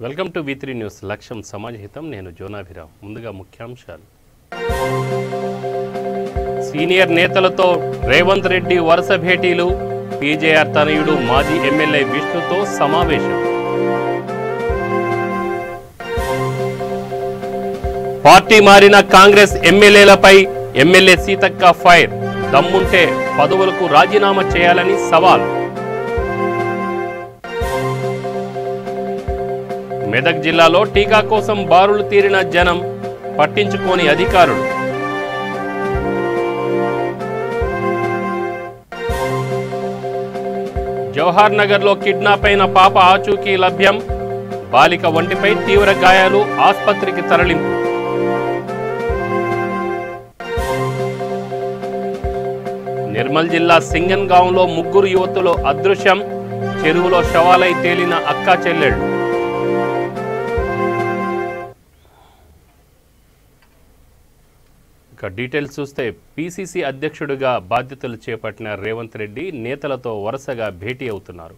Welcome to V3 news. లక్ష్యం సమాజహితం. నేను జోనాభిరామ్. ముందుగా ముఖ్యాంశాలు. సీనియర్ నేతలతో రేవంత్ రెడ్డి వరుస భేటీలు. పీజేఆర్ తనయుడు మాజీ ఎమ్మెల్యే విష్ణుతో సమావేశం. పార్టీ మారిన కాంగ్రెస్ ఎమ్మెల్యేలపై ఎమ్మెల్యే సీతక్క ఫైర్. దమ్ముంటే పదవులకు రాజీనామా చేయాలని సవాల్. మెదక్ జిల్లాలో టీకా కోసం బారులు తీరిన జనం, పట్టించుకోని అధికారులు. జవహర్ నగర్లో కిడ్నాప్ అయిన పాప ఆచూకీ లభ్యం. బాలిక ఒంటిపై తీవ్ర గాయాలు, ఆసుపత్రికి తరలింపు. నిర్మల్ జిల్లా సింగన్గాంలో ముగ్గురు యువతులు అదృశ్యం. చెరువులో శవాలై తేలిన అక్కా చెల్లెళ్ళు. డీటెయిల్స్ చూస్తే పీసీసీ అధ్యక్షుడిగా బాధ్యతలు చేపట్టిన రేవంత్ రెడ్డి నేతలతో వరుసగా భేటీ అవుతున్నారు.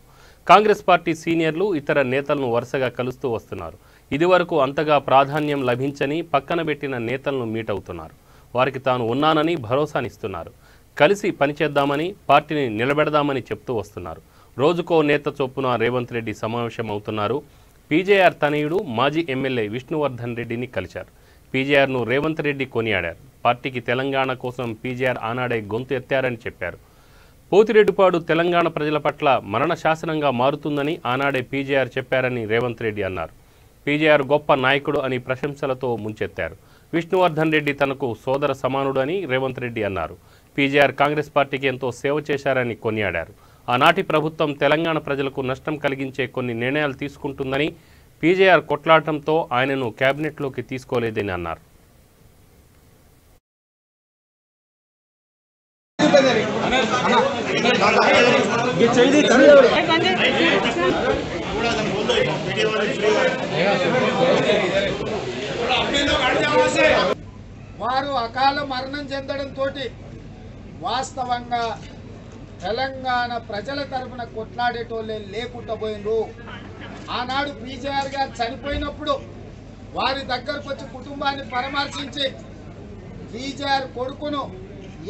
కాంగ్రెస్ పార్టీ సీనియర్లు ఇతర నేతలను వరుసగా కలుస్తూ వస్తున్నారు. ఇదివరకు అంతగా ప్రాధాన్యం లభించని పక్కన పెట్టిన నేతలను మీట్ అవుతున్నారు. వారికి తాను ఉన్నానని భరోసానిస్తున్నారు. కలిసి పనిచేద్దామని, పార్టీని నిలబెడదామని చెప్తూ వస్తున్నారు. రోజుకో నేత చొప్పున రేవంత్ రెడ్డి సమావేశం అవుతున్నారు. పీజేఆర్ తనయుడు మాజీ ఎమ్మెల్యే విష్ణువర్ధన్ రెడ్డిని కలిశారు. పీజేఆర్ను రేవంత్ రెడ్డి కొనియాడారు. పార్టీకి తెలంగాణ కోసం పీజేఆర్ ఆనాడే గొంతు ఎత్తారని చెప్పారు. పోతిరెడ్డిపాడు తెలంగాణ ప్రజల పట్ల మరణ శాసనంగా మారుతుందని ఆనాడే పీజేఆర్ చెప్పారని రేవంత్ రెడ్డి అన్నారు. పీజేఆర్ గొప్ప నాయకుడు అని ప్రశంసలతో ముంచెత్తారు. విష్ణువర్ధన్ రెడ్డి తనకు సోదర సమానుడు అని రేవంత్ రెడ్డి అన్నారు. పీజేఆర్ కాంగ్రెస్ పార్టీకి ఎంతో సేవ చేశారని కొనియాడారు. ఆనాటి ప్రభుత్వం తెలంగాణ ప్రజలకు నష్టం కలిగించే కొన్ని నిర్ణయాలు తీసుకుంటుందని, పీజేఆర్ కొట్లాటంతో ఆయనను కేబినెట్లోకి తీసుకోలేదని అన్నారు. వారు అకాల మరణం చెందడంతో వాస్తవంగా తెలంగాణ ప్రజల తరఫున కొట్లాడేటోళ్ళే లేకుండా పోయినరు. ఆనాడు పీజేఆర్ గారు చనిపోయినప్పుడు వారి దగ్గరకు వచ్చి కుటుంబాన్ని పరామర్శించి పీజేఆర్ కొడుకును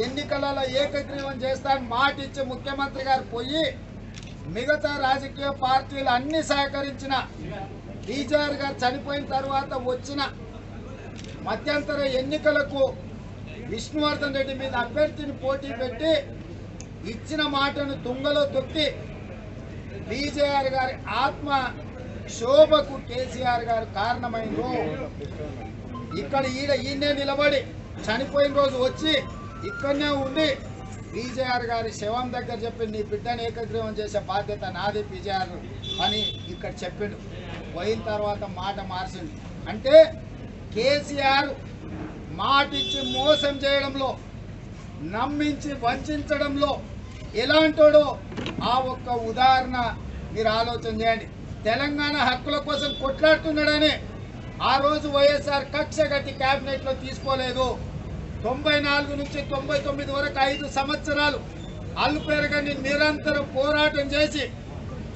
ఎన్నికలలో ఏకగ్రీవం చేస్తానని మాట ఇచ్చి ముఖ్యమంత్రి గారు పోయి మిగతా రాజకీయ పార్టీలు అన్ని సహకరించిన పీజేఆర్ గారు చనిపోయిన తర్వాత వచ్చిన మధ్యంతర ఎన్నికలకు విష్ణువర్ధన్ రెడ్డి మీద అభ్యర్థిని పోటీ పెట్టి ఇచ్చిన మాటను తుంగలో తొక్కి పీజేఆర్ గారి ఆత్మ శోభకు కేసీఆర్ గారు కారణమైందో. ఇక్కడ ఈయనే నిలబడి చనిపోయిన రోజు వచ్చి ఇక్కడనే ఉండి పీజేఆర్ గారి శవం దగ్గర చెప్పి నీ బిడ్డను ఏకగ్రీవం చేసే బాధ్యత నాది పీజేఆర్ అని ఇక్కడ చెప్పిండు. పోయిన తర్వాత మాట మార్చింది. అంటే కేసీఆర్ మాటిచ్చి మోసం చేయడంలో, నమ్మించి వంచడంలో ఎలాంటోడో ఆ ఒక్క ఉదాహరణ మీరు ఆలోచన చేయండి. తెలంగాణ హక్కుల కోసం కొట్లాడుతున్నాడని ఆ రోజు వైఎస్ఆర్ కక్ష కట్టి క్యాబినెట్లో తీసుకోలేదు. 94 నుంచి 99 వరకు 5 సంవత్సరాలు అల్లుపెరగని నిరంతరం పోరాటం చేసి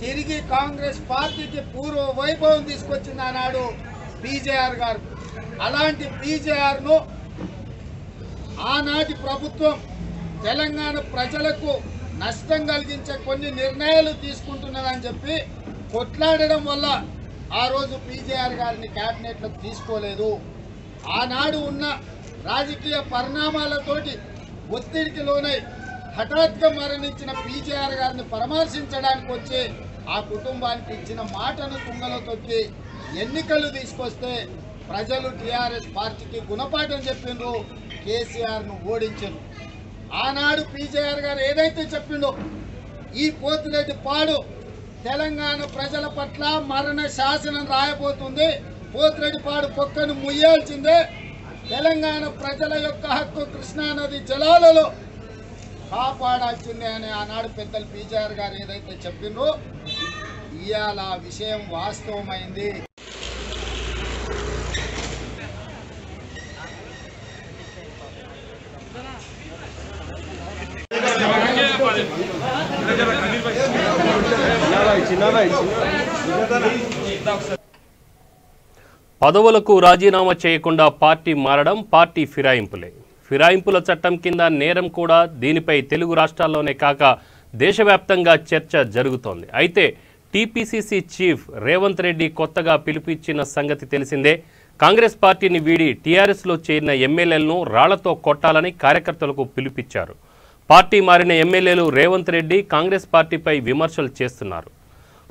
తిరిగి కాంగ్రెస్ పార్టీకి పూర్వ వైభవం తీసుకొచ్చింది ఆనాడు పీజేఆర్ గారు. అలాంటి పీజేఆర్ను ఆనాటి ప్రభుత్వం తెలంగాణ ప్రజలకు నష్టం కలిగించే కొన్ని నిర్ణయాలు తీసుకుంటున్నదని చెప్పి కొట్లాడడం వల్ల ఆ రోజు పీజేఆర్ గారిని క్యాబినెట్లోకి తీసుకోలేదు. ఆనాడు ఉన్న రాజకీయ పరిణామాలతోటి ఒత్తిడికి లోనై హఠాత్గా మరణించిన పీజేఆర్ గారిని పరామర్శించడానికి వచ్చి ఆ కుటుంబానికి ఇచ్చిన మాటను తుంగలో తొక్కి ఎన్నికలు తీసుకొస్తే ప్రజలు టీఆర్ఎస్ పార్టీకి గుణపాఠం చెప్పిండ్రు, కేసీఆర్ను ఓడించారు. ఆనాడు పీజేఆర్ గారు ఏదైతే చెప్పిండో ఈ పోతిరెడ్డిపాడు తెలంగాణ ప్రజల పట్ల మరణ శాసనం రాయబోతుంది, పోతిరెడ్డిపాడు పొక్కను ముయ్యాల్సిందే, తెలంగాణ ప్రజల యొక్క హక్కు కృష్ణానది జలాలలో కాపాడాల్సిందే అని ఆనాడు పెద్దలు పీజేఆర్ గారు ఏదైతే చెప్పిండ్రో ఇవాళ ఆ విషయం వాస్తవమైంది. పదవులకు రాజీనామా చేయకుండా పార్టీ మారడం పార్టీ ఫిరాయింపులే. ఫిరాయింపుల చట్టం కింద నేరం కూడా. దీనిపై తెలుగు రాష్ట్రాల్లోనే కాక దేశవ్యాప్తంగా చర్చ జరుగుతోంది. అయితే టీపీసీసీ చీఫ్ రేవంత్ రెడ్డి కొత్తగా పిలుపిచ్చిన సంగతి తెలిసిందే. కాంగ్రెస్ పార్టీని వీడి టీఆర్ఎస్లో చేరిన ఎమ్మెల్యేలను రాళ్లతో కొట్టాలని కార్యకర్తలకు పిలుపిచ్చారు. పార్టీ మారిన ఎమ్మెల్యేలు రేవంత్ రెడ్డి కాంగ్రెస్ పార్టీపై విమర్శలు చేస్తున్నారు.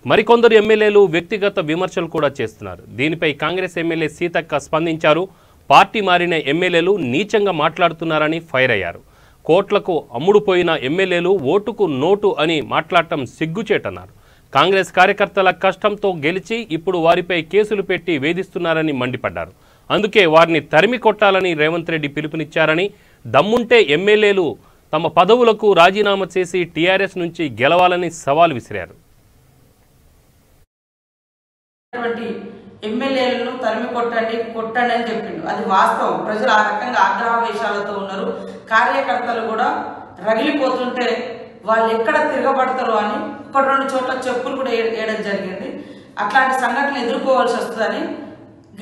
మరికొందరు ఎమ్మెల్యేలు వ్యక్తిగత విమర్శలు కూడా చేస్తున్నారు. దీనిపై కాంగ్రెస్ ఎమ్మెల్యే సీతక్క స్పందించారు. పార్టీ మారిన ఎమ్మెల్యేలు నీచంగా మాట్లాడుతున్నారని ఫైర్ అయ్యారు. కోట్లకు అమ్ముడుపోయిన ఎమ్మెల్యేలు ఓటుకు నోటు అని మాట్లాడటం సిగ్గుచేటన్నారు. కాంగ్రెస్ కార్యకర్తల కష్టంతో గెలిచి ఇప్పుడు వారిపై కేసులు పెట్టి వేధిస్తున్నారని మండిపడ్డారు. అందుకే వారిని తరిమి కొట్టాలని రేవంత్ రెడ్డి పిలుపునిచ్చారని, దమ్ముంటే ఎమ్మెల్యేలు తమ పదవులకు రాజీనామా చేసి టీఆర్ఎస్ నుంచి గెలవాలని సవాల్ విసిరారు. ఎమ్మెల్యేలను తరిమి కొట్టండి అని చెప్పిండు. అది వాస్తవం. ప్రజలు ఆ రకంగా ఆగ్రహవేశాలతో ఉన్నారు. కార్యకర్తలు కూడా రగిలిపోతుంటే వాళ్ళు ఎక్కడ తిరగబడతారో అని 1-2 చోట్ల చెప్పులు కూడా వేయడం జరిగింది. అట్లాంటి సంఘటనలు ఎదుర్కోవాల్సి వస్తుందని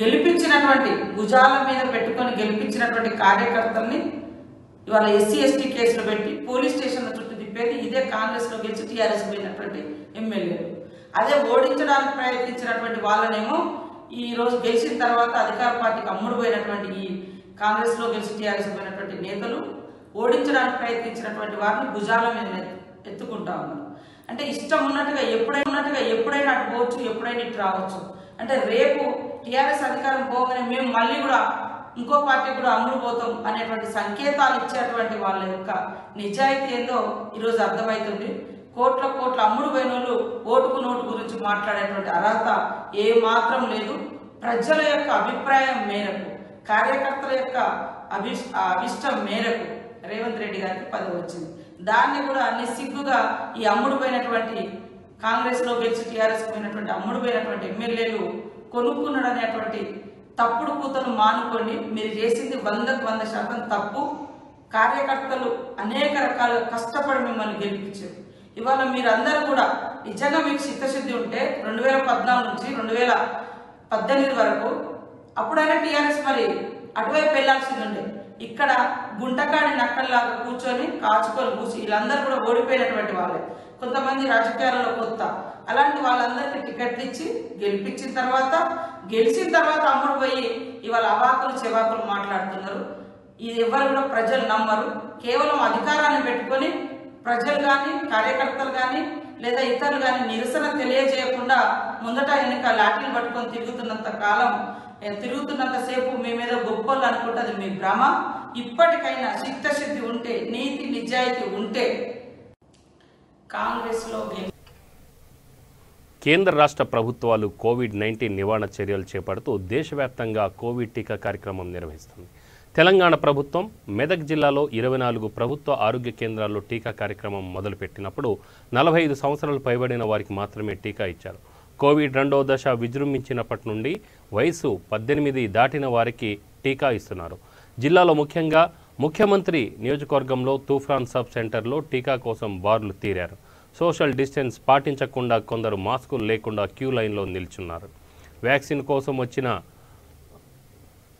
గెలిపించినటువంటి భుజాల మీద పెట్టుకొని గెలిపించినటువంటి కార్యకర్తల్ని ఇవాళ ఎస్సీ ఎస్టీ కేసులు పెట్టి పోలీస్ స్టేషన్ల చుట్టూ తిప్పేది ఇదే కాంగ్రెస్లో గెలిచి టీఆర్ఎస్ పోయినటువంటి ఎమ్మెల్యేలు. అదే ఓడించడానికి ప్రయత్నించినటువంటి వాళ్ళనేమో ఈ రోజు గెలిచిన తర్వాత అధికార పార్టీకి అమ్ముడు పోయినటువంటి ఈ కాంగ్రెస్లో గెలిచి టీఆర్ఎస్ పోయినటువంటి నేతలు ఓడించడానికి ప్రయత్నించినటువంటి వారిని భుజాల మీద ఎత్తుకుంటా ఉన్నారు. అంటే ఇష్టం ఉన్నట్టుగా ఎప్పుడైనా అటు పోవచ్చు, ఎప్పుడైనా ఇటు రావచ్చు. అంటే రేపు టీఆర్ఎస్ అధికారం పోగానే మేము మళ్ళీ కూడా ఇంకో పార్టీ కూడా అమ్ముడు పోతాం అనేటువంటి సంకేతాలు ఇచ్చేటువంటి వాళ్ళ యొక్క నిజాయితీ ఏందో ఈరోజు అర్థమవుతుంది. కోట్ల అమ్ముడు పోయిన వాళ్ళు ఓటుకు నోటు గురించి మాట్లాడేటువంటి అర్హత ఏ మాత్రం లేదు. ప్రజల యొక్క అభిప్రాయం మేరకు, కార్యకర్తల యొక్క అభిష్టం మేరకు రేవంత్ రెడ్డి గారికి పదవి వచ్చింది. దాన్ని కూడా నిస్సిగ్గుగా ఈ అమ్ముడు పోయినటువంటి కాంగ్రెస్లో గెలిచి టీఆర్ఎస్ పోయినటువంటి అమ్ముడు పోయినటువంటి ఎమ్మెల్యేలు కొనుక్కున్నాడు అనేటువంటి తప్పుడు కూతను మానుకోండి. మీరు చేసింది 100% తప్పు. కార్యకర్తలు అనేక రకాలుగా కష్టపడి మిమ్మల్ని గెలిపించారు. ఇవాళ మీరందరూ కూడా నిజంగా మీకు చిత్తశుద్ధి ఉంటే 2014 నుంచి 2018 వరకు అప్పుడైనా టీఆర్ఎస్ మరి అటువైపు వెళ్లాల్సింది ఉండే. ఇక్కడ గుంటకాడి నక్కల్లాగా కూర్చొని కాచుకొని కూర్చి వీళ్ళందరూ కూడా ఓడిపోయినటువంటి వాళ్ళే. కొంతమంది రాజకీయాలలో కొత్త, అలాంటి వాళ్ళందరికీ టికెట్లు ఇచ్చి గెలిచిన తర్వాత అమ్ముడు పోయి ఇవాళ అవాకులు చెవాకులు మాట్లాడుతున్నారు. ఇది ఎవరు కూడా ప్రజలు నమ్మరు. కేవలం అధికారాన్ని పెట్టుకొని ప్రజలు కానీ కార్యకర్తలు కానీ లేదా ఇతరులు కానీ నిరసన తెలియజేయకుండా ముందట వెనుక లాఠీలు పట్టుకొని తిరుగుతున్నంతసేపు మీ మీద గొప్పలు అనుకుంటుంది మీ భ్రమ. ఇప్పటికైనా చిత్తశుద్ధి ఉంటే, నీతి నిజాయితీ ఉంటే కాంగ్రెస్లో కేంద్ర రాష్ట్ర ప్రభుత్వాలు కోవిడ్-19 నివారణ చర్యలు చేపడుతూ దేశవ్యాప్తంగా కోవిడ్ టీకా కార్యక్రమం నిర్వహిస్తుంది. తెలంగాణ ప్రభుత్వం మెదక్ జిల్లాలో 24 ప్రభుత్వ ఆరోగ్య కేంద్రాల్లో టీకా కార్యక్రమం మొదలుపెట్టినప్పుడు 45 సంవత్సరాలు పైబడిన వారికి మాత్రమే టీకా ఇచ్చారు. కోవిడ్ 2వ దశ విజృంభించినప్పటి నుండి వయసు 18 దాటిన వారికి టీకా ఇస్తున్నారు. జిల్లాలో ముఖ్యంగా ముఖ్యమంత్రి నియోజకవర్గంలో తూఫాన్ సబ్ సెంటర్లో టీకా కోసం బారులు తీరారు. సోషల్ డిస్టెన్స్ పాటించకుండా కొందరు మాస్కులు లేకుండా క్యూ లైన్లో నిల్చున్నారు. వ్యాక్సిన్ కోసం వచ్చిన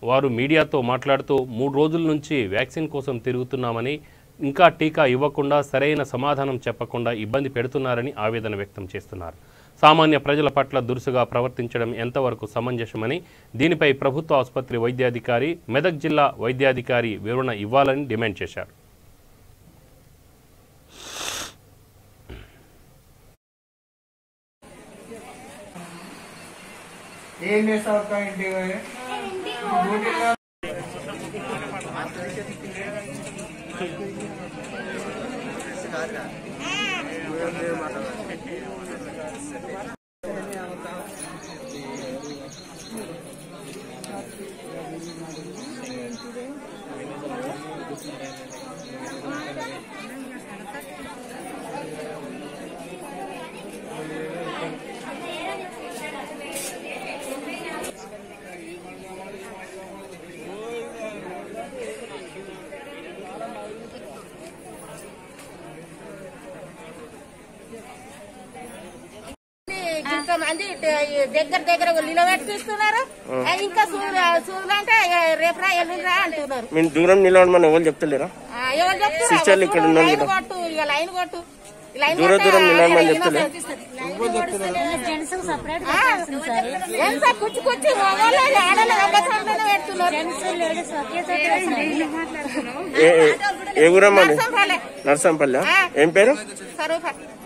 వారు మీడియాతో మాట్లాడుతూ 3 రోజుల నుంచి వ్యాక్సిన్ కోసం తిరుగుతున్నామని, ఇంకా టీకా ఇవ్వకుండా సరైన సమాధానం చెప్పకుండా ఇబ్బంది పెడుతున్నారని ఆవేదన వ్యక్తం చేస్తున్నారు. సామాన్య ప్రజల పట్ల దురుసుగా ప్రవర్తించడం ఎంతవరకు సమంజసమని, దీనిపై ప్రభుత్వ ఆసుపత్రి వైద్యాధికారి, మెదక్ జిల్లా వైద్యాధికారి వివరణ ఇవ్వాలని డిమాండ్ చేశారు. ఇంతమంది దగ్గర నిలబెట్టిస్తున్నారు. ఇంకా సూదులు అంటే రేపు రా ఎల్లుండి అంటున్నారు. మీరు దూరం నిలబడమని ఎవరు చెప్తలేరా? ఎవరు చెప్తున్నారు? ఇక్కడ లైన్ కొట్టు, ఇక లైన్ కొట్టు, దూరం నిలబడమని చెప్తలే. ఎంత కుచ్చి కుచ్చి ఆడలు పెడుతున్నారు. ఏ ఊరమ్మా? నర్సంపల్లి. ఏం పేరు?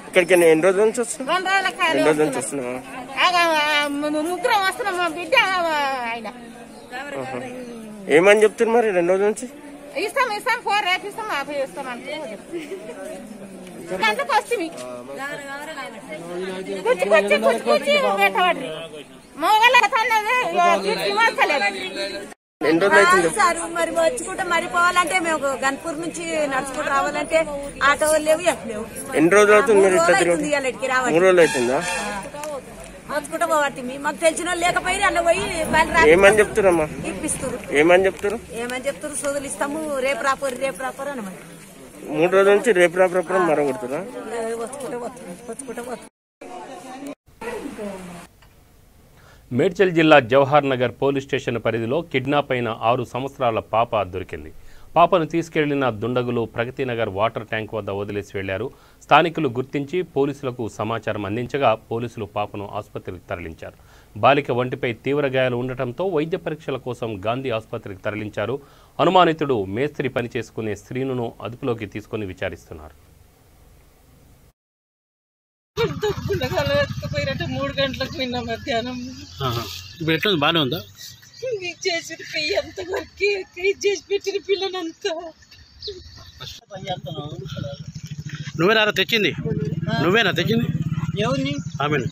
ఇక్కడికి ఎన్ని రోజుల నుంచి వస్తున్నావు? 2 రోజుల నుంచి వస్తున్నావా? ముగ్గురం వస్తున్నాం. మా బిడ్డ ఆయన ఏమని చెప్తున్నారు మరి 2 రోజుల నుంచి? ఇస్తాం ఫోన్ రేపు ఇస్తాం మాఫీ ఇస్తాం అంటే గంటకు వస్తుంది. కుచ్చి పెట్టబడి మొగల సార్ మరి వచ్చుకుంటే మరి పోవాలంటే మేము గన్పూర్ నుంచి నడుచుకుంటూ రావాలంటే ఆటో లేవు లేవు. ఎన్ని రోజులు అవుతుంది? 3 రోజులు అవుతుందా? వచ్చుకుంటా పోవాలి. మాకు తెలిసిన వాళ్ళు లేకపోయి అన్న పోయి ఏమని చెప్తారమ్మా? ఇప్పిస్తారు. ఏమని చెప్తారు? సోదులు ఇస్తాము రేపు రాపోరు అనమాట. 3 రోజుల నుంచి రేపు రాపురం మరగొడుతురా? వచ్చుకుంటా మేడ్చల్ జిల్లా జవహర్ నగర్ పోలీస్ స్టేషన్ పరిధిలో కిడ్నాప్ అయిన 6 సంవత్సరాల పాప దొరికింది. పాపను తీసుకెళ్లిన దుండగులు ప్రగతినగర్ వాటర్ ట్యాంక్ వద్ద వదిలేసి వెళ్లారు. స్థానికులు గుర్తించి పోలీసులకు సమాచారం అందించగా పోలీసులు పాపను ఆసుపత్రికి తరలించారు. బాలిక వంటిపై తీవ్ర గాయాలు ఉండటంతో వైద్య పరీక్షల కోసం గాంధీ ఆసుపత్రికి తరలించారు. అనుమానితుడు మేస్త్రి పని చేసుకునే శ్రీనును అదుపులోకి తీసుకుని విచారిస్తున్నారు. 3 గంటలకు నిన్న మధ్యాహ్నం బాగానే ఉందా? చేసిన పెయ్యి అంత వరకు చేసి పెట్టిన పిల్లనంతా. నువ్వేనా తెచ్చింది? నువ్వేనా తెచ్చింది? ఎవరిని? ఆమెను.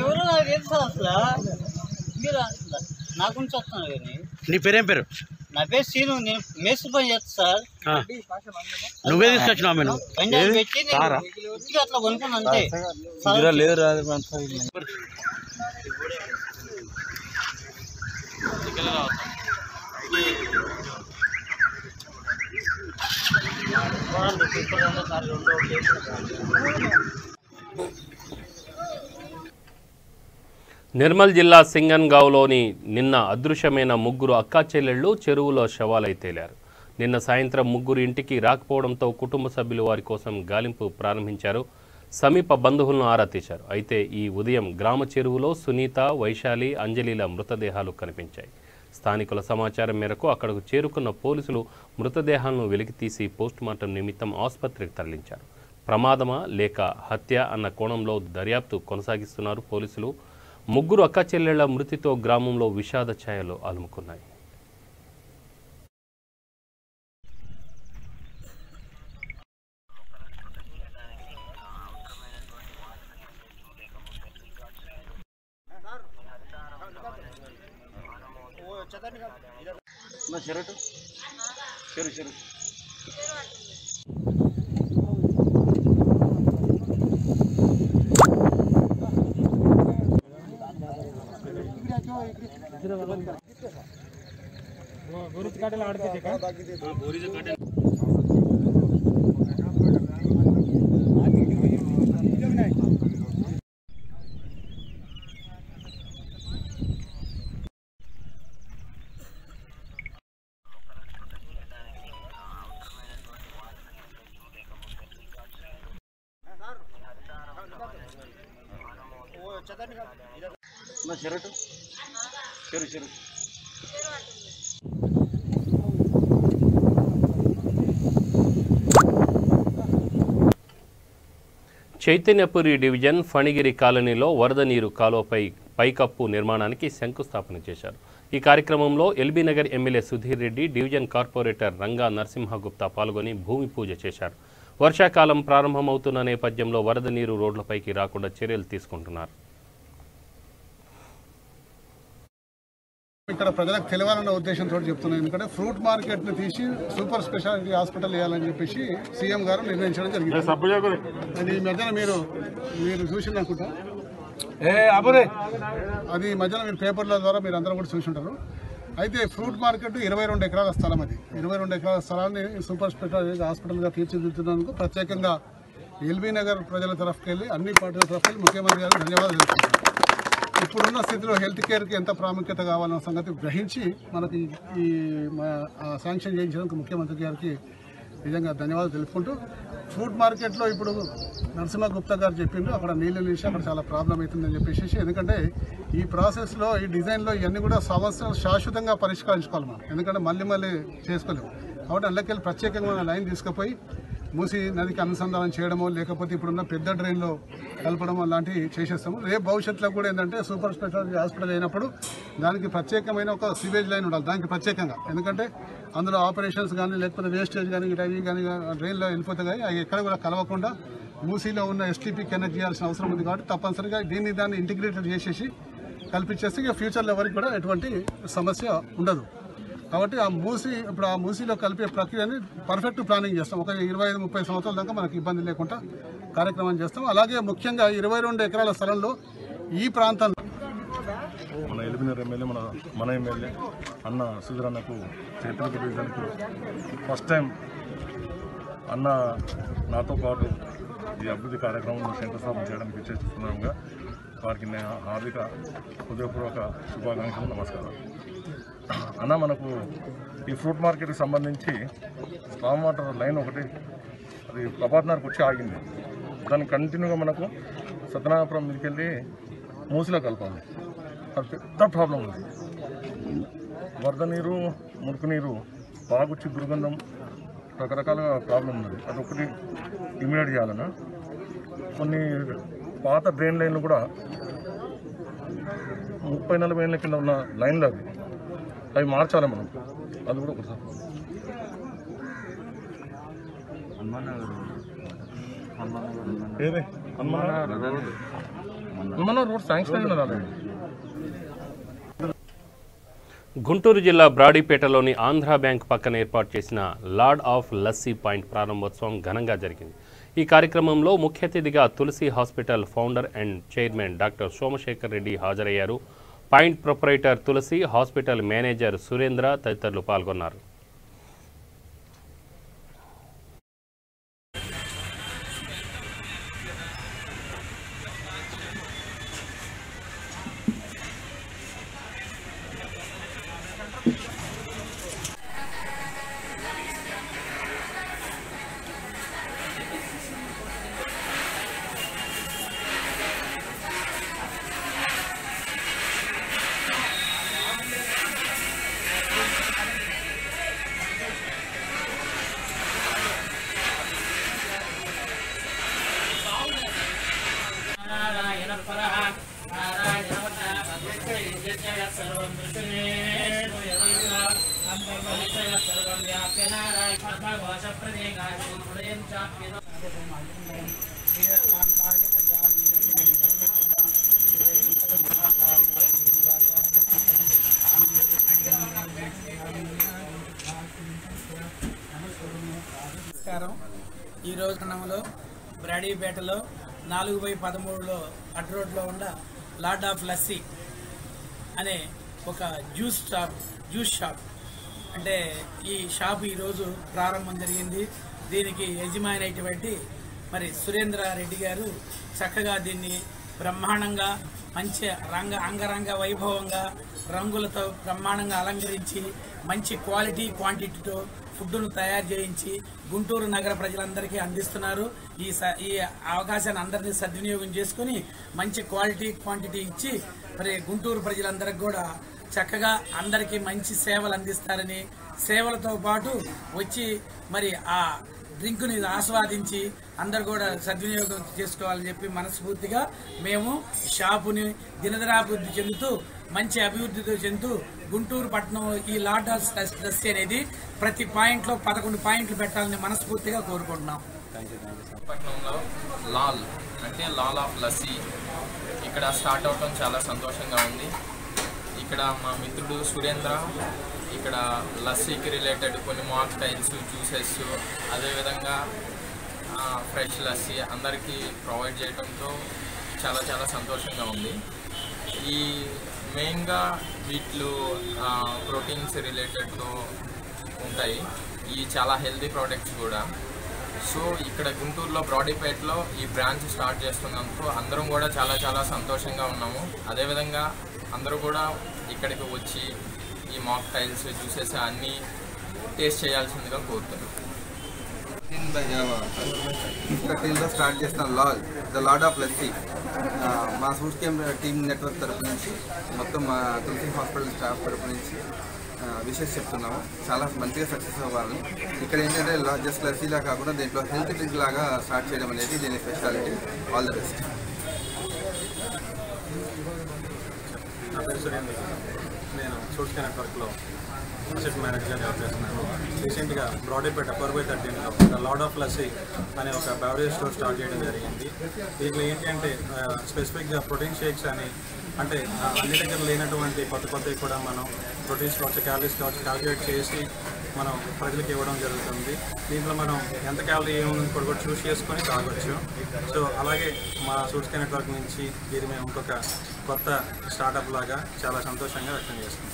ఎవరో నాకు తెలుసు అసలు. మీరు నా గురించి వస్తున్నారు కానీ. నీ పేరేం పేరు? నా పేరు సీను. నేను మేస్త్రి పని చేస్తాను సార్. నువ్వే తీసుకొచ్చినావు ఆమెను? పెట్టి అట్లా కొనుక్కున్నా అంతే. నిర్మల్ జిల్లా సింగన్గావ్లోని నిన్న అదృశ్యమైన 3 అక్కా చెల్లెళ్లు చెరువులో శవాలై తేలారు. నిన్న సాయంత్రం 3 ఇంటికి రాకపోవడంతో కుటుంబ సభ్యులు వారి కోసం గాలింపు ప్రారంభించారు. సమీప బంధువులను ఆరా తీశారు. అయితే ఈ ఉదయం గ్రామ చెరువులో సునీత, వైశాలి, అంజలిల మృతదేహాలు కనిపించాయి. స్థానికుల సమాచారం మేరకు అక్కడకు చేరుకున్న పోలీసులు మృతదేహాలను వెలికితీసి పోస్టుమార్టం నిమిత్తం ఆసుపత్రికి తరలించారు. ప్రమాదమా లేక హత్య అన్న కోణంలో దర్యాప్తు కొనసాగిస్తున్నారు పోలీసులు. 3 అక్కా చెల్లెళ్ల మృతితో గ్రామంలో విషాద ఛాయలు అలుముకున్నాయి. చైతన్యపురి డివిజన్ ఫణిగిరి కాలనీలో వరద నీరు కాలువపై పైకప్పు నిర్మాణానికి శంకుస్థాపన చేశారు. ఈ కార్యక్రమంలో LB Nagar MLA Sudheer Reddy, division corporator Ranga Narasimha Gupta పాల్గొని భూమి పూజ చేశారు. వర్షాకాలం ప్రారంభమవుతున్న నేపథ్యంలో వరద నీరు రోడ్లపైకి రాకుండా చర్యలు తీసుకుంటున్నారు. ఇక్కడ ప్రజలకు తెలియాలన్న ఉద్దేశంతో చెప్తున్నాను. ఎందుకంటే ఫ్రూట్ మార్కెట్ ని తీసి సూపర్ స్పెషాలిటీ హాస్పిటల్ వేయాలని చెప్పేసి సీఎం గారు నిర్ణయించడం జరిగింది. ఈ మధ్యన మీరు చూసిందనుకుంటా, అది మధ్యన మీరు పేపర్ల ద్వారా మీరు అందరూ కూడా చూసింటారు. అయితే ఫ్రూట్ మార్కెట్ 22 ఎకరాల స్థలం, అది 22 ఎకరాల స్థలాన్ని సూపర్ స్పెషాలిటీ హాస్పిటల్గా తీర్చిదిద్దుతున్నందుకు ప్రత్యేకంగా ఎల్బీ నగర్ ప్రజల తరఫుకి వెళ్ళి అన్ని పార్టీల తరఫుకి వెళ్ళి ముఖ్యమంత్రి గారికి ధన్యవాదాలు తెలుపుతున్నాను. ఇప్పుడున్న స్థితిలో హెల్త్ కేర్కి ఎంత ప్రాముఖ్యత కావాలన్న సంగతి గ్రహించి మనకి ఈ శాంక్షన్ చేయించడానికి ముఖ్యమంత్రి గారికి నిజంగా ధన్యవాదాలు తెలుపుకుంటూ, ఫ్రూట్ మార్కెట్లో ఇప్పుడు నరసింహ గుప్తా గారు చెప్పిండ్రు అక్కడ నీళ్ళు నిలిచి అక్కడ చాలా ప్రాబ్లం అవుతుందని చెప్పేసి, ఎందుకంటే ఈ ప్రాసెస్లో ఈ డిజైన్లో ఇవన్నీ కూడా సమస్యలు శాశ్వతంగా పరిష్కరించుకోవాలి మనం, ఎందుకంటే మళ్ళీ చేసుకోలేము. కాబట్టి అందులోకెళ్ళి ప్రత్యేకంగా లైన్ తీసుకుపోయి మూసి నదికి అనుసంధానం చేయడమో లేకపోతే ఇప్పుడున్న పెద్ద డ్రైన్లో కలపడమో లాంటివి చేసేస్తాము. రేపు భవిష్యత్తులో కూడా ఏంటంటే సూపర్ స్పెషాలిటీ హాస్పిటల్ అయినప్పుడు దానికి ప్రత్యేకమైన ఒక సివేజ్ లైన్ ఉండాలి దానికి ప్రత్యేకంగా, ఎందుకంటే అందులో ఆపరేషన్స్ కానీ లేకపోతే వేస్టేజ్ కానీ ఇవి కానీ డ్రైన్లో వెళ్ళిపోతాయి కానీ అవి ఎక్కడ కూడా కలవకుండా మూసీలో ఉన్న ఎస్టీపీ కనెక్ట్ చేయాల్సిన అవసరం ఉంది. కాబట్టి తప్పనిసరిగా దాన్ని ఇంటిగ్రేటెడ్ చేసేసి కల్పించేస్తే ఇక ఫ్యూచర్లో ఎవరికి కూడా ఎటువంటి సమస్య ఉండదు. కాబట్టి ఇప్పుడు ఆ మూసీలో కలిపే ప్రక్రియని పర్ఫెక్ట్ ప్లానింగ్ చేస్తాం. ఒక 25-30 సంవత్సరాల దాకా మనకు ఇబ్బంది లేకుండా కార్యక్రమం చేస్తాం. అలాగే ముఖ్యంగా 22 ఎకరాల స్థలంలో ఈ ప్రాంతంలో మన ఎలిమినర్ ఎమ్మెల్యే మన ఎమ్మెల్యే అన్న సుధీర్ అన్నకు చేతులకు డివిజన్కు ఫస్ట్ టైం అన్న నాతో పాటు ఈ అభివృద్ధి కార్యక్రమంలో శంకుస్థాపన చేయడానికి చేస్తున్నాముగా వారికి నేను హార్దిక హృదయపూర్వక శుభాకాంక్షలు, నమస్కారం. అన్న, మనకు ఈ ఫ్రూట్ మార్కెట్కి సంబంధించి స్టామ్ వాటర్ లైన్ ఒకటి అది ప్రభాత్నగర్కి వచ్చి ఆగింది. దాన్ని కంటిన్యూగా మనకు సత్యనారాయణపురం మీదకి వెళ్ళి మూసిలో కలపాలి. అది పెద్ద ప్రాబ్లం ఉంది. వరద నీరు, మురికి నీరు బాగుచ్చి దుర్గంధం రకరకాల ప్రాబ్లం ఉన్నది. అది ఒకటి ఇమీడియట్ చేయాలన్నా. కొన్ని పాత డ్రైన్ లైన్లు కూడా 30-40 ఏళ్ళ కింద ఉన్న లైన్లు అవి మార్చాలి మనం. అది కూడా ఒకసారి ఏదే హనుమాన్ రోడ్ శాంక్షన్ అయిన రాలేదు. గుంటూరు జిల్లా బ్రాడీపేటలోని ఆంధ్రా బ్యాంక్ పక్కన ఏర్పాటు చేసిన లార్డ్ ఆఫ్ లస్సీ పాయింట్ ప్రారంభోత్సవం ఘనంగా జరిగింది. ఈ కార్యక్రమంలో ముఖ్య అతిథిగా Tulasi hospital founder and chairman doctor Somasekhar Reddy హాజరయ్యారు. Point proprietor Tulasi, hospital manager Surendra తదితరులు పాల్గొన్నారు. నమస్కారం. ఈరోజు క్రమంలో బ్రాడీపేటలో 4/13లో అడ్ రోడ్లో ఉన్న లార్డ్ ఆఫ్ లస్సీ అనే ఒక జ్యూస్ షాప్ అంటే ఈ షాప్ ఈరోజు ప్రారంభం జరిగింది. దీనికి యజమాని అయినటువంటి మరి సురేంద్ర రెడ్డి గారు చక్కగా దీన్ని బ్రహ్మాండంగా మంచి అంగరంగ వైభవంగా రంగులతో బ్రహ్మాండంగా అలంకరించి మంచి క్వాలిటీ క్వాంటిటీతో ఫుడ్ను తయారు చేయించి గుంటూరు నగర ప్రజలందరికీ అందిస్తున్నారు. ఈ అవకాశాన్ని అందరినీ సద్వినియోగం చేసుకుని మంచి క్వాలిటీ క్వాంటిటీ ఇచ్చి మరి గుంటూరు ప్రజలందరికీ కూడా చక్కగా అందరికీ మంచి సేవలు అందిస్తారని, సేవలతో పాటు వచ్చి మరి ఆ డ్రింక్ని ఆస్వాదించి అందరు కూడా సద్వినియోగం చేసుకోవాలని చెప్పి మనస్ఫూర్తిగా మేము షాపుని దినదినాభివృద్ధి చెందుతూ మంచి అభివృద్ధితో చెందుతూ గుంటూరు పట్టణం ఈ లార్డ్ ఆఫ్ లస్సీ అనేది ప్రతి పాయింట్లో 11 పాయింట్లు పెట్టాలని మనస్ఫూర్తిగా కోరుకుంటున్నాం. పట్టణంలో లాల్ అంటే లాల్ ఆఫ్ లస్సీ ఇక్కడ స్టార్ట్ అవడం చాలా సంతోషంగా ఉంది. ఇక్కడ మా మిత్రుడు సురేంద్ర ఇక్కడ లస్సీకి రిలేటెడ్ కొన్ని మాక్టైల్స్, జ్యూసెస్, అదేవిధంగా ఫ్రెష్ లస్సీ అందరికీ ప్రొవైడ్ చేయడంతో చాలా చాలా సంతోషంగా ఉంది. ఈ మెయిన్గా వీటిలో ప్రోటీన్స్ రిలేటెడ్తో ఉంటాయి. ఈ చాలా హెల్తీ ప్రోడక్ట్స్ కూడా. సో ఇక్కడ గుంటూరులో బ్రాడీపేటలో ఈ బ్రాంచ్ స్టార్ట్ చేస్తున్నందుకు అందరం కూడా చాలా సంతోషంగా ఉన్నాము. అదేవిధంగా అందరూ కూడా ఇక్కడికి వచ్చి ఈ మాక్టైల్స్ జ్యూసెస్ అన్నీ టేస్ట్ చేయాల్సిందిగా కోరుతున్నాం. 15 స్టార్ట్ చేసిన ద లార్డ్ ఆఫ్ లస్సీ మా సూట్ కేమ్ టీమ్ నెట్వర్క్ తరపు నుంచి మొత్తం మా తులసి హాస్పిటల్ స్టాఫ్ తరపు నుంచి విషెస్ చెప్తున్నాము. చాలా మంచిగా సక్సెస్ అవ్వాలని. ఇక్కడ ఏంటంటే జస్ట్ లస్సీలా కాకుండా దీంట్లో హెల్త్ డ్రింక్ లాగా స్టార్ట్ చేయడం అనేది దీని స్పెషాలిటీ. All the best. నా పేరు సురేంద్ర. నేను సూట్ కేమ్ నెట్వర్క్లో అసిస్టెంట్ మేనేజర్గా జాబ్ చేస్తున్నాను. రీసెంట్గా బ్రాడీపేట 4/13లో ద లార్డ్ ఆఫ్ లస్సీ అనే ఒక బెవరేజ్ స్టోర్ స్టార్ట్ చేయడం జరిగింది. దీంట్లో ఏంటి అంటే స్పెసిఫిక్గా ప్రోటీన్ షేక్స్ అని, అంటే అన్ని దగ్గర లేనటువంటి కొత్తవి కూడా మనం ప్రోటీన్స్ కావచ్చు, క్యాలరీస్ కావచ్చు క్యాల్కులేట్ చేసి మనం ప్రజలకు ఇవ్వడం జరుగుతుంది. దీంట్లో మనం ఎంత క్యాలరీ ఏముందని కూడా చూస్ చేసుకొని తాగొచ్చు. సో అలాగే మా సూట్ కేమ్ నెట్వర్క్ నుంచి ఇది మేము ఇంకొక కొత్త స్టార్టప్ లాగా చాలా సంతోషంగా వ్యక్తం చేస్తున్నాం.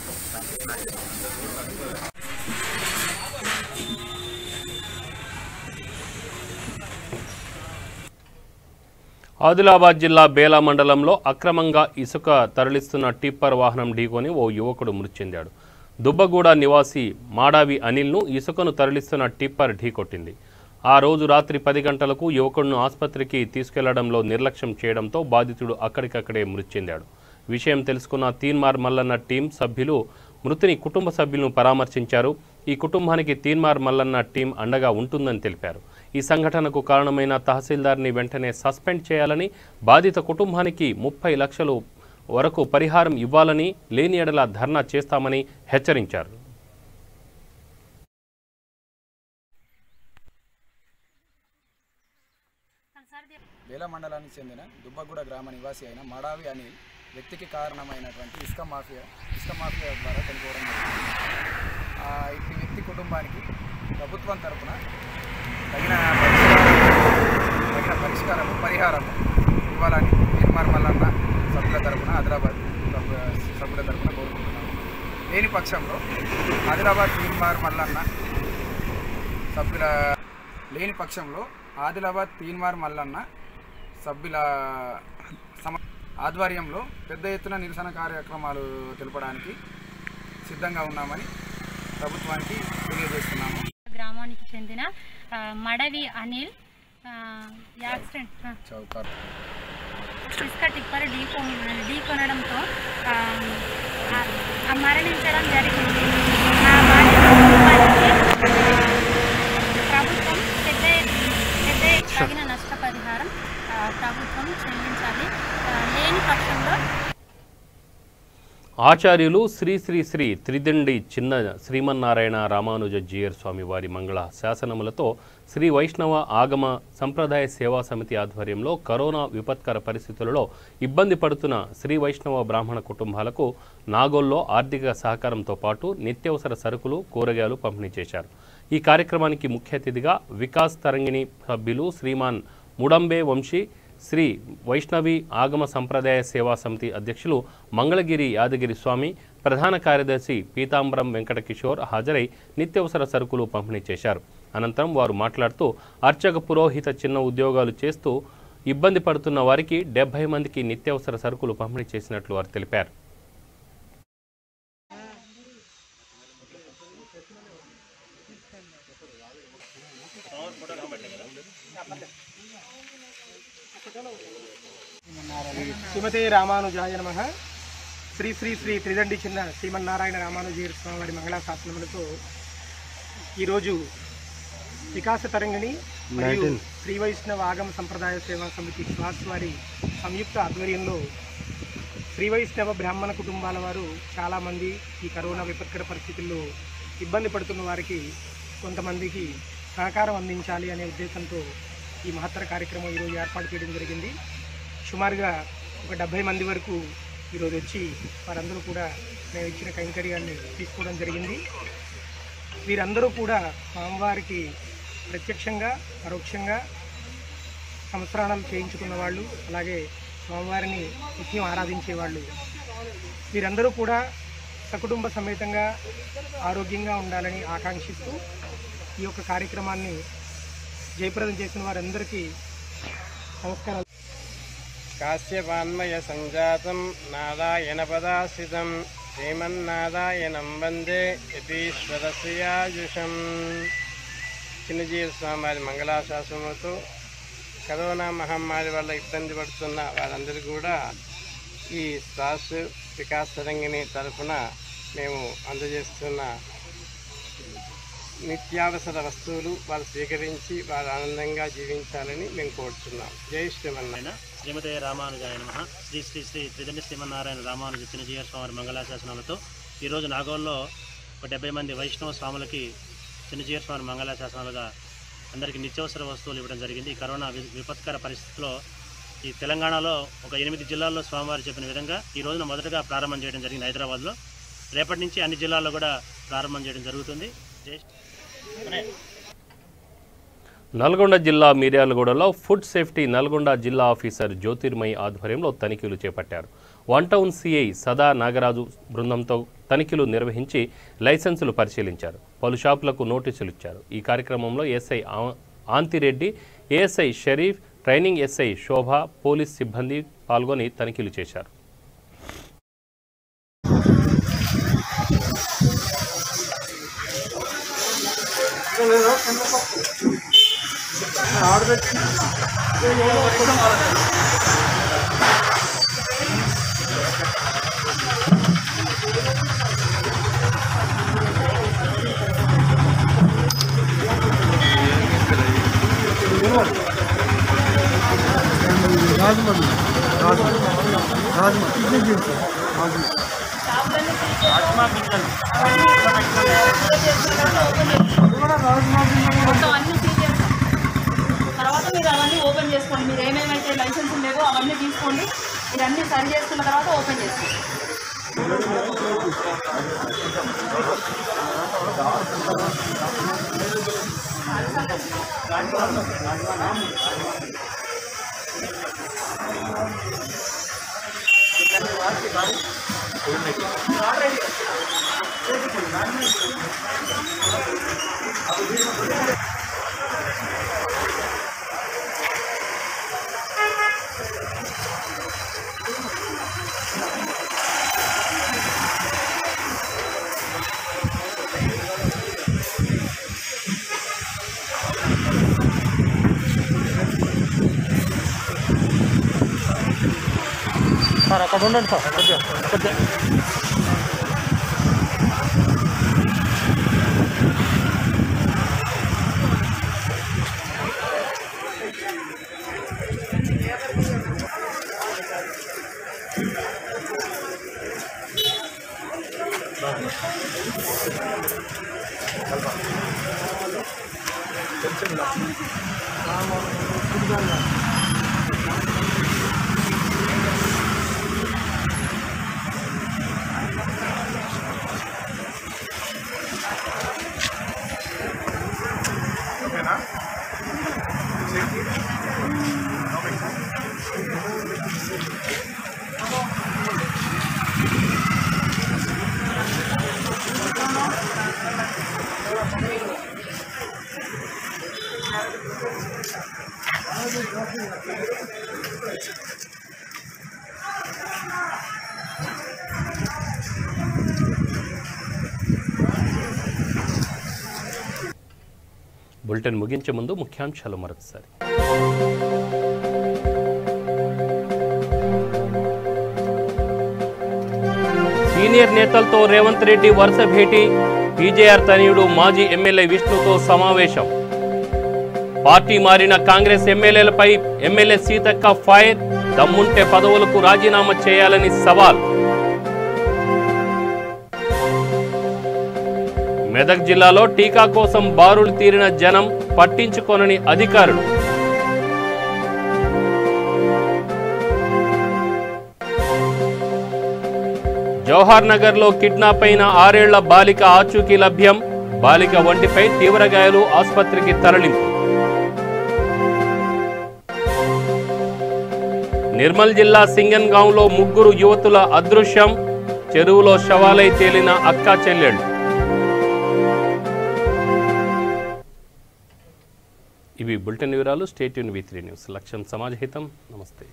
ఆదిలాబాద్ జిల్లా బేలా మండలంలో అక్రమంగా ఇసుక తరలిస్తున్న టిప్పర్ వాహనం ఢీకొని ఓ యువకుడు మృతి చెందాడు. దుబ్బగూడ నివాసి మాడావి అనిల్ను ఇసుకను తరలిస్తున్న టిప్పర్ ఢీకొట్టింది. ఆ రోజు రాత్రి 10 గంటలకు యువకుడును ఆసుపత్రికి తీసుకెళ్లడంలో నిర్లక్ష్యం చేయడంతో బాధితుడు అక్కడికక్కడే మృతి చెందాడు. విషయం తెలుసుకున్న తీన్మార్ మల్లన్న టీం సభ్యులు మృతుని కుటుంబ సభ్యులను పరామర్శించారు. ఈ కుటుంబానికి తీన్మార్ మల్లన్న టీం అండగా ఉంటుందని తెలిపారు. ఈ సంఘటనకు కారణమైన తహసీల్దార్ని వెంటనే సస్పెండ్ చేయాలని, బాధిత కుటుంబానికి 30 లక్షలు వరకు పరిహారం ఇవ్వాలని, లేని ఎడల ధర్నా చేస్తామని హెచ్చరించారు. బేలా మండలానికి చెందిన దుబ్బగూడ గ్రామ నివాసి అయిన మాడావి అనిల్ వ్యక్తికి కారణమైనటువంటి ఇసుక మాఫియా ద్వారా చనిపోవడం జరిగింది. ఇట్టి వ్యక్తి కుటుంబానికి ప్రభుత్వం తరఫున తగిన పరిహారం ఇవ్వాలని తీన్మార్ మల్లన్న సభ్యుల తరఫున ఆదిలాబాద్ సభ్యుల తరఫున కోరుకుంటున్నాము. లేని పక్షంలో ఆదిలాబాద్ తీన్మార్ మల్లన్న సభ్యుల సభ్యుల ఆధ్వర్యంలో పెద్ద ఎత్తున నిరసన కార్యక్రమాలు తెలపడానికి సిద్ధంగా ఉన్నామని ప్రభుత్వానికి తెలియజేస్తున్నాము. గ్రామానికి చెందిన మడవి అనిల్ యాక్సిడెంట్ ఇసుక టిప్పర్ ఢీకొనడంతో మరణించడం జరిగింది. ప్రభుత్వం పెద్ద తగిన నష్టపరిహారం ప్రభుత్వం చెల్లించాలి. లేని పక్షంలో ఆచార్యులు శ్రీ శ్రీ శ్రీ త్రిదండి చిన్న శ్రీమన్నారాయణ రామానుజ జీయర్ స్వామి వారి మంగళ శాసనములతో శ్రీ వైష్ణవ ఆగమ సంప్రదాయ సేవా సమితి ఆధ్వర్యంలో కరోనా విపత్కర పరిస్థితులలో ఇబ్బంది పడుతున్న శ్రీ వైష్ణవ బ్రాహ్మణ కుటుంబాలకు నాగోల్లో ఆర్థిక సహకారంతో పాటు నిత్యావసర సరుకులు, కూరగాయలు పంపిణీ చేశారు. ఈ కార్యక్రమానికి ముఖ్య అతిథిగా వికాస్ తరంగిణి సభ్యులు శ్రీమాన్ ముడంబే వంశీ, శ్రీ వైష్ణవి ఆగమ సంప్రదాయ సేవా సమితి అధ్యక్షులు మంగళగిరి యాదగిరి స్వామి, ప్రధాన కార్యదర్శి పీతాంబరం వెంకటకిషోర్ హాజరై నిత్యావసర సరుకులు పంపిణీ చేశారు. అనంతరం వారు మాట్లాడుతూ అర్చక పురోహిత చిన్న ఉద్యోగాలు చేస్తూ ఇబ్బంది పడుతున్న వారికి 70 మందికి నిత్యావసర సరుకులు పంపిణీ చేసినట్లు వారు తెలిపారు. శ్రీమతే రామానుజాయ నమః. శ్రీ శ్రీ శ్రీ త్రిదండి చిన్న శ్రీమన్నారాయణ రామానుజీయ స్వామి వారి మంగళ శాసనములతో ఈరోజు వికాస తరంగిణి మరియు శ్రీ వైష్ణవ ఆగమ సంప్రదాయ సేవా సమితి క్లాస్ వారి సంయుక్త ఆధ్వర్యంలో శ్రీ వైష్ణవ బ్రాహ్మణ కుటుంబాల వారు చాలామంది ఈ కరోనా విపత్కర పరిస్థితుల్లో ఇబ్బంది పడుతున్న వారికి కొంతమందికి సహకారం అందించాలి అనే ఉద్దేశంతో ఈ మహత్తర కార్యక్రమం ఈరోజు ఏర్పాటు చేయడం జరిగింది. సుమారుగా ఒక 70 మంది వరకు ఈరోజు వచ్చి వారందరూ కూడా మేము ఇచ్చిన కైంకర్యాన్ని తీసుకోవడం జరిగింది. వీరందరూ కూడా స్వామివారికి ప్రత్యక్షంగా పరోక్షంగా సంస్మరణలు చేయించుకున్న వాళ్ళు, అలాగే స్వామివారిని నిత్యం ఆరాధించే వాళ్ళు. వీరందరూ కూడా సకుటుంబ సమేతంగా ఆరోగ్యంగా ఉండాలని ఆకాంక్షిస్తూ ఈ యొక్క కార్యక్రమాన్ని జయప్రదం చేసిన వారందరికీ నమస్కారాలు. కాశ్యపాన్మయ సంజాతం నారాయణ పదాశ్రితం శ్రీమన్నారాయణం వందే యతీశ్వరస్యాయుషం. చిన్నజీవ స్వామివారి మంగళాశాసనముతో కరోనా మహమ్మారి వల్ల ఇబ్బంది పడుతున్న వారందరూ కూడా ఈ స్టార్స్ వికాస్ తరంగిణి తరఫున మేము అందజేస్తున్న నిత్యావసర వస్తువులు వారు స్వీకరించి వారు ఆనందంగా జీవించాలని మేము కోరుతున్నాం. జై శ్రీమన్నారాయణ. శ్రీమతే రామానుజాయ నమః. శ్రీ శ్రీ శ్రీ త్రిదండి శ్రీమన్నారాయణ రామానుజ చిన్నజీవ స్వామి మంగళాశాసనాలతో ఈరోజు నాగోల్లో ఒక 70 మంది వైష్ణవ స్వాములకి చిన్నజీవ స్వామి మంగళాశాసనాలుగా అందరికీ నిత్యావసర వస్తువులు ఇవ్వడం జరిగింది. ఈ కరోనా విపత్కర పరిస్థితుల్లో ఈ తెలంగాణలో ఒక 8 జిల్లాల్లో స్వామివారు చెప్పిన విధంగా ఈ రోజున మొదటగా ప్రారంభం చేయడం జరిగింది హైదరాబాద్లో. రేపటి నుంచి అన్ని జిల్లాల్లో కూడా ప్రారంభం చేయడం జరుగుతుంది. నల్గొండ జిల్లా మిర్యాలగూడలో ఫుడ్ సేఫ్టీ నల్గొండ జిల్లా ఆఫీసర్ జ్యోతిర్మయి ఆధ్వర్యంలో తనిఖీలు చేపట్టారు. వన్ టౌన్ సిఐ సదా నాగరాజు బృందంతో తనిఖీలు నిర్వహించి లైసెన్సులు పరిశీలించారు. పలు షాపులకు నోటీసులు ఇచ్చారు. ఈ కార్యక్రమంలో SI Anthireddy, ASI Sharif, training SI Shobha, police సిబ్బంది పాల్గొని తనిఖీలు చేశారు. తర్వాత మీరు అవన్నీ ఓపెన్ చేసుకోండి. మీరు ఏమేమైతే లైసెన్స్ లేవో అవన్నీ తీసుకోండి. మీరు అన్నీ సరి చేసుకున్న తర్వాత ఓపెన్ చేసుకోండి. సార్ అక్కడ ఉండండి సార్. కొద్దిగా బులెటిన్ ముగించే ముందు ముఖ్యాంశాలు మరొకసారి. సీనియర్ నేతలతో రేవంత్ రెడ్డి వరుస భేటీ. పీజేఆర్ తనయుడు మాజీ ఎమ్మెల్యే విష్ణుతో సమావేశం. పార్టీ మారిన కాంగ్రెస్ ఎమ్మెల్యేలపై ఎమ్మెల్యే సీతక్క ఫైర్. దమ్ముంటే పదవులకు రాజీనామా చేయాలని సవాల్. మెదక్ జిల్లాలో టీకా కోసం బారులు తీరిన జనం, పట్టించుకోనని అధికారులు. జవహర్ నగర్లో కిడ్నాప్ అయిన 6 ఏళ్ల బాలిక ఆచూకీ లభ్యం. బాలిక ఒంటిపై తీవ్ర గాయాలు, ఆసుపత్రికి తరలింపు. నిర్మల్ జిల్లా సింగన్గాంలో 3 యువతుల అదృశ్యం. చెరువులో శవాలై తేలిన అక్కా చెల్లెళ్ళు. ఇవి బులెటిన్ వివరాలు. స్టే ట్యూన్ వి3 న్యూస్. లక్ష్యం సమాజహితం. నమస్తే.